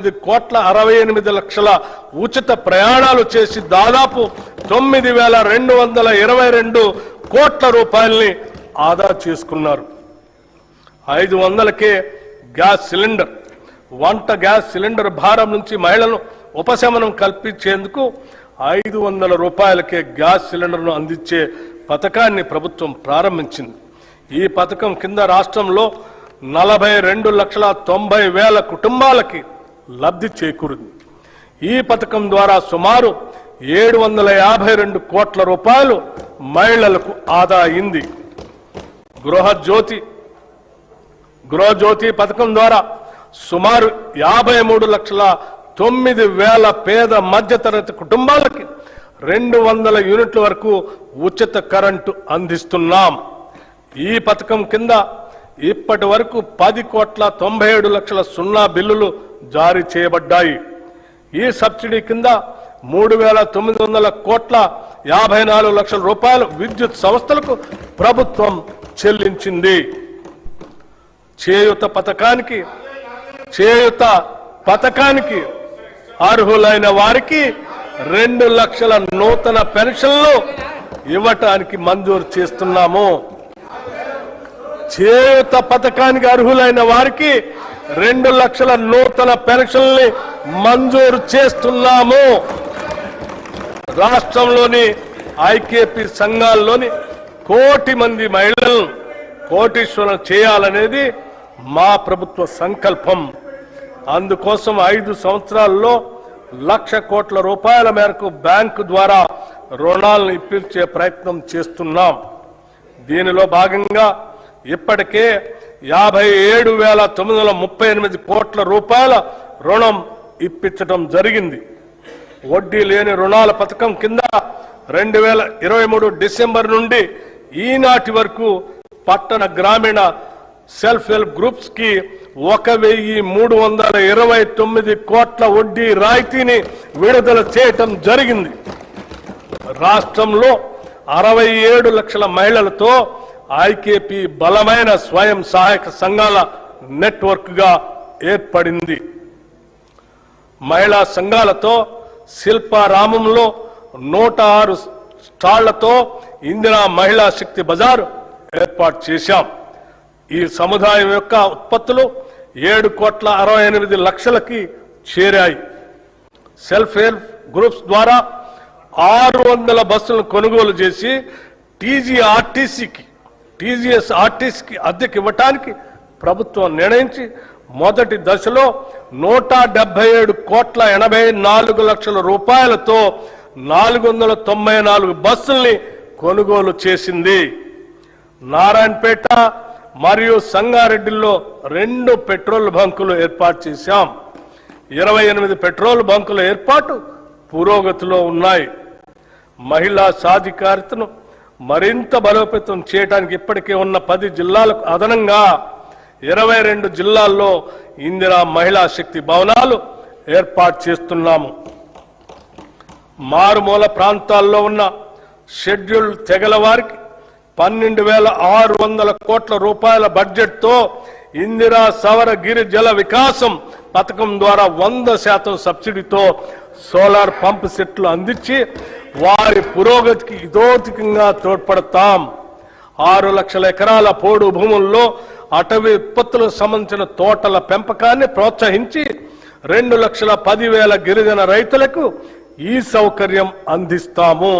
1,68,00,000 ఉచిత ప్రయాణాలు చేసి దాదాపు 9,222 కోట్ల రూపాయల్ని ఆదా చేసుకున్నారు. 500కే గ్యాస్ సిలిండర్, వంట గ్యాస్ సిలిండర్ భారం నుంచి మహిళలను ఉపశమనం కల్పించేందుకు 500 రూపాయలకే గ్యాస్ సిలిండర్ను అందించే పథకాన్ని ప్రభుత్వం ప్రారంభించింది. ఈ పథకం కింద రాష్ట్రంలో 42,90,000 కుటుంబాలకి లబ్ధి చేకూరింది. ఈ పథకం ద్వారా సుమారు 752 కోట్ల రూపాయలు మహిళలకు ఆదా అయింది. గృహజ్యోతి పథకం ద్వారా సుమారు 53,09,000 పేద మధ్యతరగతి కుటుంబాలకి 200 యూనిట్ల వరకు ఉచిత కరెంటు అందిస్తున్నాం. ఈ పథకం కింద ఇప్పటి వరకు 10,97,00,000 సున్నా బిల్లులు జారీ చేయబడ్డాయి. ఈ సబ్సిడీ కింద 3,900,54 లక్షల రూపాయలు విద్యుత్ సంస్థలకు ప్రభుత్వం చెల్లించింది. చేయూత పథకానికి అర్హులైన వారికి 2 లక్షల నూతన పెన్షన్లు ఇవ్వటానికి మంజూరు చేస్తున్నాము. చేయూత పథకానికి అర్హులైన వారికి 2 లక్షల నూతన పెన్షన్లు మంజూరు చేస్తున్నాము. రాష్ట్రంలోని ఐకేపీ సంఘాల్లోని 1 కోటి మంది మహిళలను కోటీశ్వరం చేయాలనేది మా ప్రభుత్వ సంకల్పం. అందుకోసం 5 సంవత్సరాల్లో 1,00,000 కోట్ల రూపాయల మేరకు బ్యాంకు ద్వారా రుణాలను ఇప్పించే ప్రయత్నం చేస్తున్నాం. దీనిలో భాగంగా ఇప్పటికే 57,938 కోట్ల రూపాయల రుణం ఇప్పించడం జరిగింది. వడ్డీ లేని రుణాల పథకం కింద 2023 డిసెంబర్ నుండి ఈనాటి వరకు పట్టణ గ్రామీణ సెల్ఫ్ హెల్ప్ గ్రూప్స్ కి 1,329 కోట్ల వడ్డీ రాయితీని విడుదల చేయటం జరిగింది. రాష్ట్రంలో 67 లక్షల మహిళలతో ఐకేపీ బలమైన స్వయం సహాయక సంఘాల నెట్వర్క్ గా ఏర్పడింది. మహిళా సంఘాలతో శిల్పారామంలో 106 స్టాళ్లతో ఇందిరా మహిళా శక్తి బజార్ ఏర్పాటు చేశాం. ఈ సముదాయం యొక్క ఉత్పత్తులు 7,68,00,000కి చేరాయి. సెల్ఫ్ హెల్ప్ గ్రూప్స్ ద్వారా 600 బస్సులను కొనుగోలు చేసి టీజీఎస్ఆర్టీసీకి అద్దెకి ఇవ్వటానికి ప్రభుత్వం నిర్ణయించి మొదటి దశలో 177,84,00,000 రూపాయలతో 494 బస్సుల్ని కొనుగోలు చేసింది. నారాయణపేట మరియు సంగారెడ్డిలో 2 పెట్రోల్ బంకులు ఏర్పాటు చేశాం. 28 పెట్రోల్ బంకుల ఏర్పాటు పురోగతిలో ఉన్నాయి. మహిళా సాధికారితను మరింత బలోపేతం చేయడానికి ఇప్పటికే ఉన్న 10 జిల్లాలకు అదనంగా 22 జిల్లాల్లో ఇందిరా మహిళా శక్తి భవనాలు ఏర్పాటు చేస్తున్నాము. మారుమూల ప్రాంతాల్లో ఉన్న షెడ్యూల్డ్ తెగల వారికి 12,600 కోట్ల రూపాయల బడ్జెట్ తో ఇందిరా సవర గిరి జల వికాసం పథకం ద్వారా 100% సబ్సిడీతో సోలార్ పంప్ సెట్లు అందించి వారి పురోగతికి ఇదోతికంగా తోడ్పడతాం. 6 లక్షల ఎకరాల పోడు భూముల్లో అటవీ ఉత్పత్తులకు సంబంధించిన తోటల పెంపకాన్ని ప్రోత్సహించి 2,10,000 గిరిజన రైతులకు ఈ సౌకర్యం అందిస్తాము.